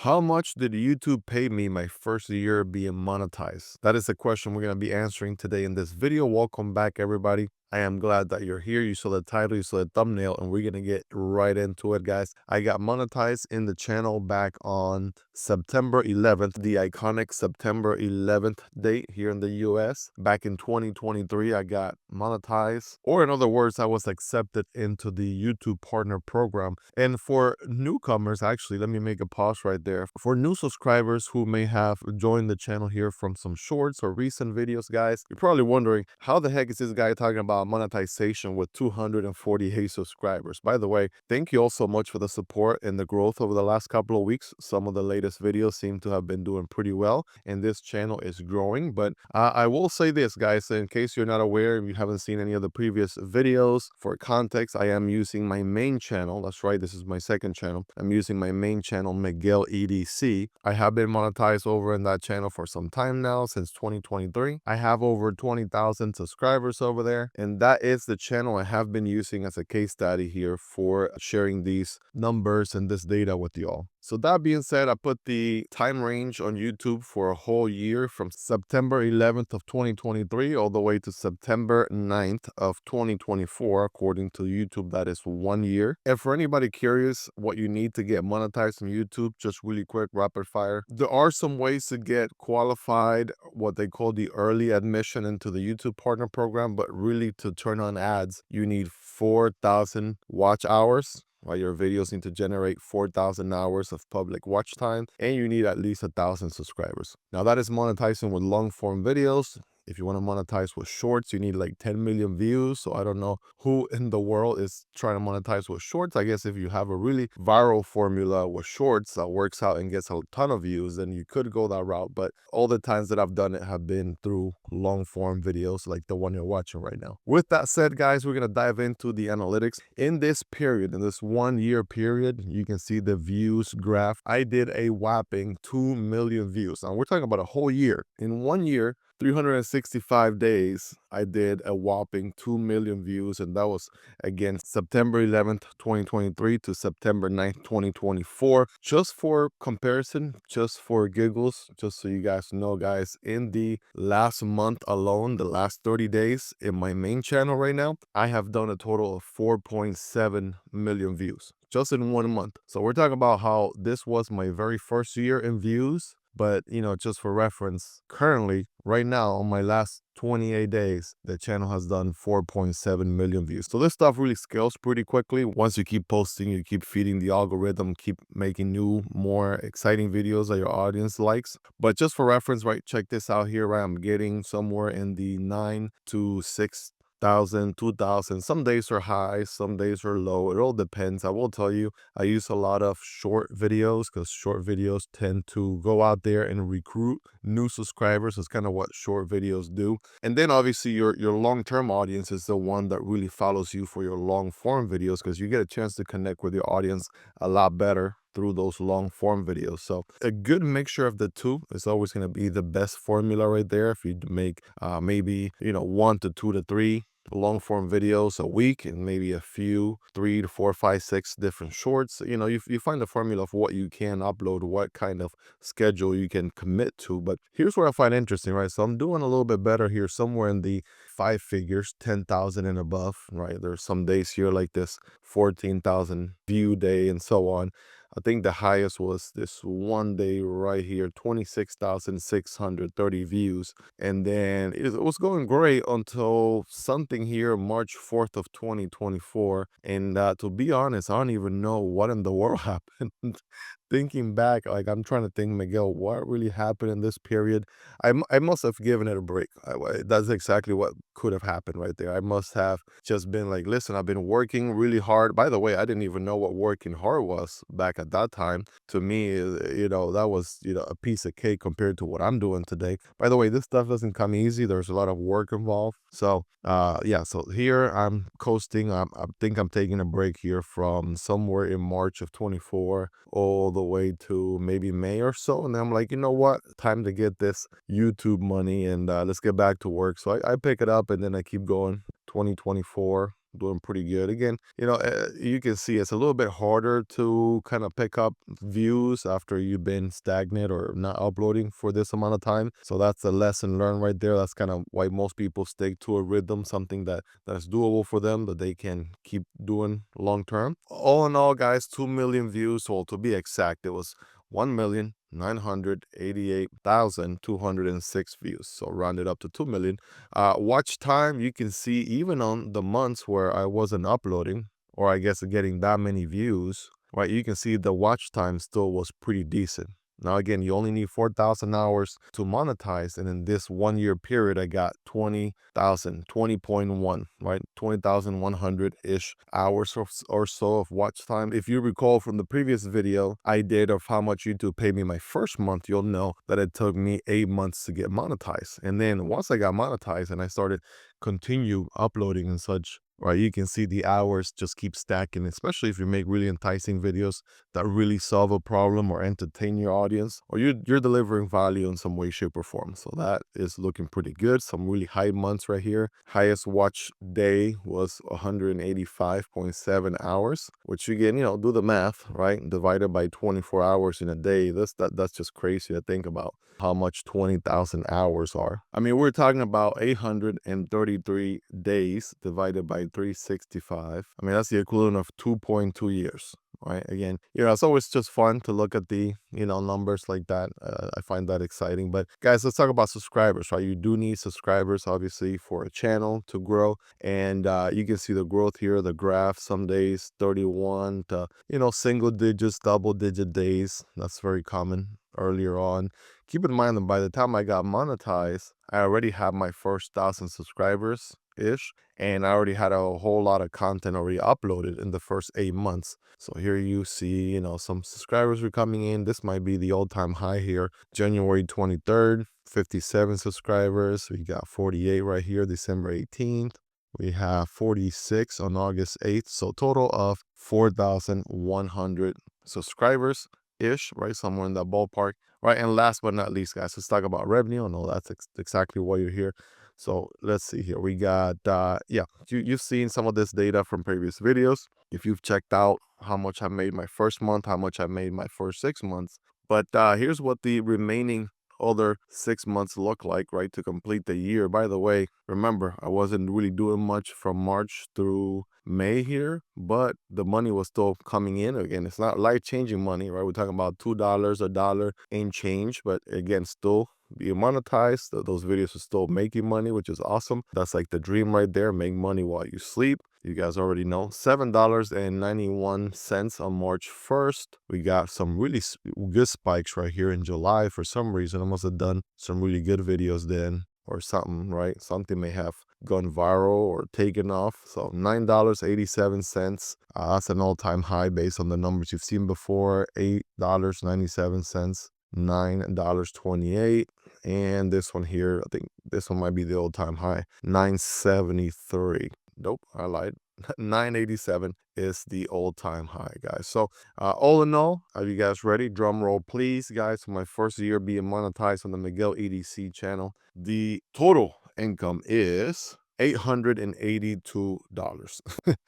How much did YouTube pay me my first year being monetized? That is the question we're going to be answering today in this video. Welcome back, everybody. I am glad that you're here. You saw the title, you saw the thumbnail, and we're going to get right into it, guys. I got monetized in the channel back on September 11th, the iconic September 11th date here in the US. Back in 2023, I got monetized, or in other words, I was accepted into the YouTube partner program. And for newcomers, actually, let me make a pause right there. For new subscribers who may have joined the channel here from some shorts or recent videos, guys, you're probably wondering, how the heck is this guy talking about monetization with 248 subscribers? By the way, thank you all so much for the support and the growth over the last couple of weeks. Some of the latest videos seem to have been doing pretty well, and this channel is growing. But I will say this, guys, in case you're not aware, if you haven't seen any of the previous videos, for context, I am using my main channel. That's right, this is my second channel. I'm using my main channel, Miguel EDC. I have been monetized over in that channel for some time now, since 2023. I have over 20,000 subscribers over there, and that is the channel I have been using as a case study here for sharing these numbers and this data with y'all. So that being said, I put the time range on YouTube for a whole year from September 11th of 2023 all the way to September 9th of 2024. According to YouTube, that is 1 year. And for anybody curious what you need to get monetized on YouTube, just really quick, rapid fire. There are some ways to get qualified, what they call the early admission into the YouTube partner program, but really to turn on ads, you need 4,000 watch hours. Right, your videos need to generate 4,000 hours of public watch time, and you need at least 1,000 subscribers. Now that is monetizing with long form videos. If you want to monetize with shorts, you need like 10 million views. So I don't know who in the world is trying to monetize with shorts. I guess if you have a really viral formula with shorts that works out and gets a ton of views, then you could go that route. But all the times that I've done it have been through long form videos like the one you're watching right now. With that said, guys, we're going to dive into the analytics. In this period, in this 1 year period, you can see the views graph. I did a whopping 2 million views. Now we're talking about a whole year. In 1 year, 365 days, I did a whopping 2 million views, and that was again September 11th, 2023 to September 9th, 2024. Just for comparison, just for giggles, just so you guys know, guys, in the last month alone, the last 30 days in my main channel right now, I have done a total of 4.7 million views just in 1 month. So we're talking about how this was my very first year in views. But, you know, just for reference, currently, right now, on my last 28 days, the channel has done 4.7 million views. So this stuff really scales pretty quickly. Once you keep posting, you keep feeding the algorithm, keep making new, more exciting videos that your audience likes. But just for reference, right, check this out here, right? I'm getting somewhere in the 9 to 6,000, 2,000. Some days are high, some days are low. It all depends. I will tell you, I use a lot of short videos because short videos tend to go out there and recruit new subscribers. That's kind of what short videos do. And then obviously your long-term audience is the one that really follows you for your long form videos, because you get a chance to connect with your audience a lot better through those long form videos. So a good mixture of the two is always going to be the best formula right there. If you make maybe, you know, 1 to 2 to 3 long form videos a week, and maybe a few 3 to 4, 5, 6 different shorts, you know, you find the formula of what you can upload, what kind of schedule you can commit to. But here's where I find interesting, right? So I'm doing a little bit better here, somewhere in the 5 figures, 10,000 and above, right? There's some days here like this 14,000 view day and so on. I think the highest was this one day right here, 26,630 views. And then it was going great until something here, March 4th of 2024. And to be honest, I don't even know what in the world happened. Thinking back, like, I'm trying to think, Miguel, what really happened in this period? I must have given it a break. That's exactly what could have happened right there. I must have just been like, listen, I've been working really hard. By the way, I didn't even know what working hard was back at that time. To me, you know, that was, you know, a piece of cake compared to what I'm doing today. By the way, this stuff doesn't come easy. There's a lot of work involved. So yeah, so here I'm coasting. I think I'm taking a break here from somewhere in March of 24 all the way to maybe May or so. And then I'm like, you know what? Time to get this YouTube money, and let's get back to work. So I pick it up, and then I keep going. 2024, doing pretty good. Again, you can see it's a little bit harder to kind of pick up views after you've been stagnant or not uploading for this amount of time. So that's a lesson learned right there. That's kind of why most people stick to a rhythm, something that's doable for them, that they can keep doing long term. All in all, guys, 2 million views. Well, to be exact, it was 1,988,206 views. So rounded up to 2 million. Watch time, you can see even on the months where I wasn't uploading, or I guess getting that many views, right? You can see the watch time still was pretty decent. Now, again, you only need 4,000 hours to monetize. And in this 1 year period, I got 20,000, 20.1, right? 20,100-ish hours or so of watch time. If you recall from the previous video I did of how much YouTube paid me my first month, you'll know that it took me 8 months to get monetized. And then once I got monetized and I started continue uploading and such, right, you can see the hours just keep stacking, especially if you make really enticing videos that really solve a problem or entertain your audience, or you're delivering value in some way, shape, or form. So that is looking pretty good. Some really high months right here. Highest watch day was 185.7 hours, which again, do the math, right? Divided by 24 hours in a day. That's just crazy to think about how much 20,000 hours are. I mean, we're talking about 833 days divided by 365. I mean, that's the equivalent of 2.2 years. Right. Again, it's always just fun to look at the, numbers like that. I find that exciting. But guys, let's talk about subscribers, right? You do need subscribers, obviously, for a channel to grow. And you can see the growth here, the graph, some days 31 to, single digits, double digit days. That's very common earlier on. Keep in mind that by the time I got monetized, I already had my first 1,000 subscribers ish, and I already had a whole lot of content already uploaded in the first 8 months. So here you see, some subscribers were coming in. This might be the all-time high here. January 23rd, 57 subscribers. We got 48 right here, December 18th. We have 46 on August 8th. So total of 4,100 subscribers ish, right? Somewhere in that ballpark, right? And last but not least, guys, let's talk about revenue. I know that's exactly why you're here. So let's see here. We got, you've seen some of this data from previous videos. If you've checked out how much I made my first month, how much I made my first 6 months. But here's what the remaining other 6 months look like, right, to complete the year. By the way, remember, I wasn't really doing much from March through May here, but the money was still coming in. Again, it's not life-changing money, right? We're talking about $2, a dollar and change, but again, still being monetized. Those videos are still making money, which is awesome. That's like the dream right there. Make money while you sleep. You guys already know. $7.91 on March 1st. We got some really good spikes right here in July. For some reason, I must have done some really good videos then or something, right? Something may have gone viral or taken off. So $9.87. That's an all-time high based on the numbers you've seen before. $8.97. $9.28, and this one here, I think this one might be the all-time high, $9.73. Nope, I lied. $9.87 is the all-time high, guys. So all in all, are you guys ready? Drum roll, please, guys. For my first year being monetized on the Miguel EDC channel, the total income is $882.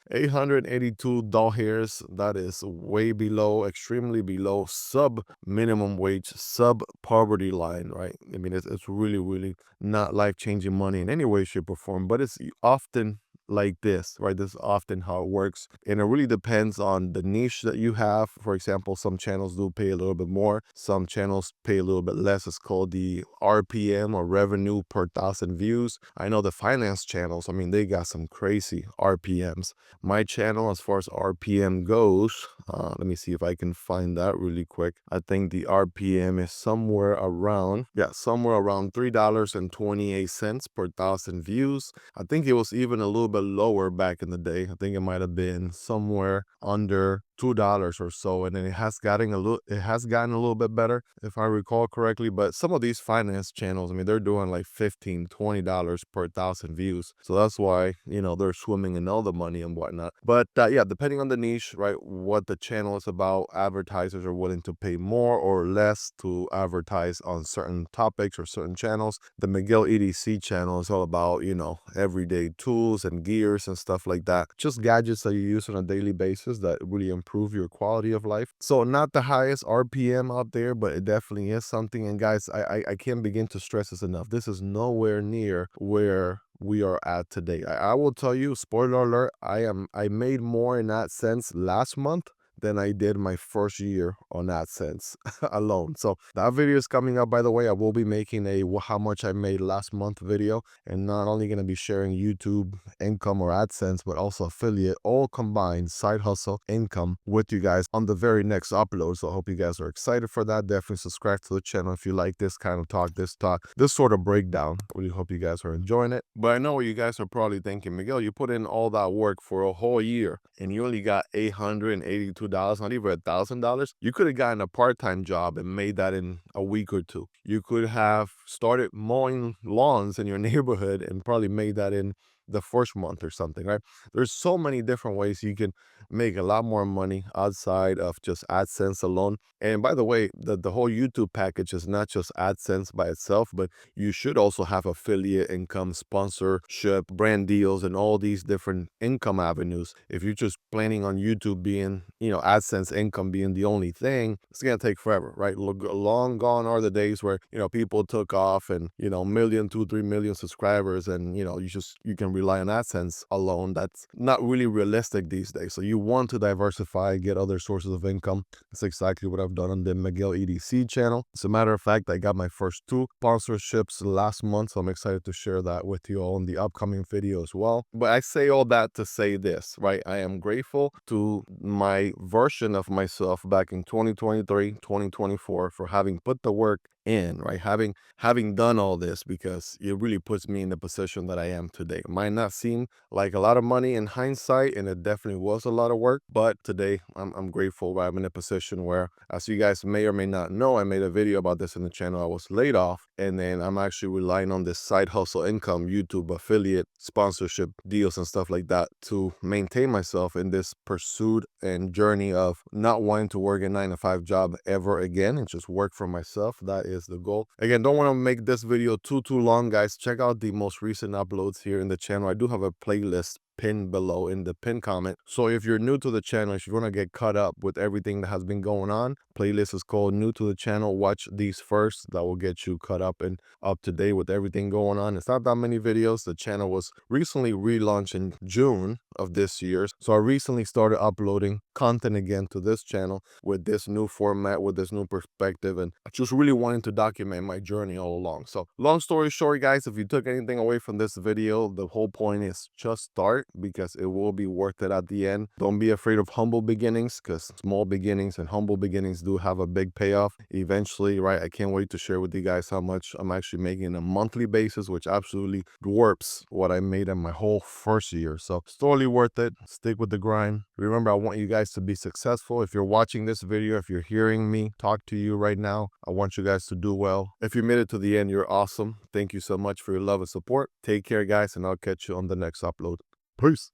$882. That is way below, extremely below sub minimum wage, sub poverty line, right? I mean, it's really, really not life-changing money in any way, shape, or form, but it's often like this, right? This is often how it works. And it really depends on the niche that you have. For example, some channels do pay a little bit more. Some channels pay a little bit less. It's called the RPM, or revenue per 1,000 views. I know the finance channels, I mean, they got some crazy RPMs. My channel, as far as RPM goes, let me see if I can find that really quick. I think the RPM is somewhere around $3.28 per 1,000 views. I think it was even a little bit lower back in the day. I think it might have been somewhere under $2 or so, and then it has gotten a little bit better if I recall correctly. But some of these finance channels, I mean, they're doing like $15, $20 per thousand views, so that's why, you know, they're swimming in all the money and whatnot. But yeah, depending on the niche, right, what the channel is about, advertisers are willing to pay more or less to advertise on certain topics or certain channels. The Miguel EDC channel is all about, you know, everyday tools and gears and stuff like that, just gadgets that you use on a daily basis that really improve your quality of life. So not the highest RPM out there, but it definitely is something. And guys, I can't begin to stress this enough. This is nowhere near where we are at today. I will tell you, spoiler alert, I made more in AdSense last month than I did my first year on AdSense alone. So that video is coming up, by the way. I will be making a how much I made last month video, and not only going to be sharing YouTube income or AdSense, but also affiliate, all combined side hustle income with you guys on the very next upload. So I hope you guys are excited for that. Definitely subscribe to the channel if you like this kind of talk, this sort of breakdown. Really hope you guys are enjoying it. But I know what you guys are probably thinking, Miguel, you put in all that work for a whole year and you only got $882, not even $1,000. You could have gotten a part-time job and made that in a week or two. You could have started mowing lawns in your neighborhood and probably made that in the first month or something, right? There's so many different ways you can make a lot more money outside of just AdSense alone. And by the way, the whole YouTube package is not just AdSense by itself, but you should also have affiliate income, sponsorship, brand deals, and all these different income avenues. If you're just planning on YouTube being, you know, AdSense income being the only thing, it's gonna take forever, right? Long gone are the days where, you know, people took off and, you know, million, 2, 3 million subscribers, and, you know, you can rely on AdSense alone. That's not really realistic these days. So you want to diversify, get other sources of income. That's exactly what I've done on the Miguel EDC channel. As a matter of fact, I got my first 2 sponsorships last month, so I'm excited to share that with you all in the upcoming video as well. But I say all that to say this, right? I am grateful to my version of myself back in 2023, 2024 for having put the work in, right? Having done all this, because it really puts me in the position that I am today. It might not seem like a lot of money in hindsight, and it definitely was a lot of work, but today I'm grateful, right? I'm in a position where, as you guys may or may not know, I made a video about this in the channel. I was laid off, and then I'm actually relying on this side hustle income, YouTube affiliate, sponsorship deals and stuff like that to maintain myself in this pursuit and journey of not wanting to work a 9-to-5 job ever again and just work for myself. That is the goal. Again, don't want to make this video too long, guys. Check out the most recent uploads here in the channel. I do have a playlist pinned below in the pin comment. So if you're new to the channel, if you want to get caught up with everything that has been going on, playlist is called New to the Channel. Watch these first. That will get you caught up and up to date with everything going on. It's not that many videos. The channel was recently relaunched in June of this year, so I recently started uploading content again to this channel with this new format, with this new perspective, and I just really wanted to document my journey all along. So long story short, guys, if you took anything away from this video, the whole point is just start, because it will be worth it at the end. Don't be afraid of humble beginnings, because small beginnings and humble beginnings do have a big payoff eventually, right? I can't wait to share with you guys how much I'm actually making on a monthly basis, which absolutely dwarfs what I made in my whole first year. So it's totally worth it. Stick with the grind. Remember, I want you guys to be successful. If you're watching this video, if you're hearing me talk to you right now, I want you guys to do well. If you made it to the end, you're awesome. Thank you so much for your love and support. Take care, guys, and I'll catch you on the next upload. Peace.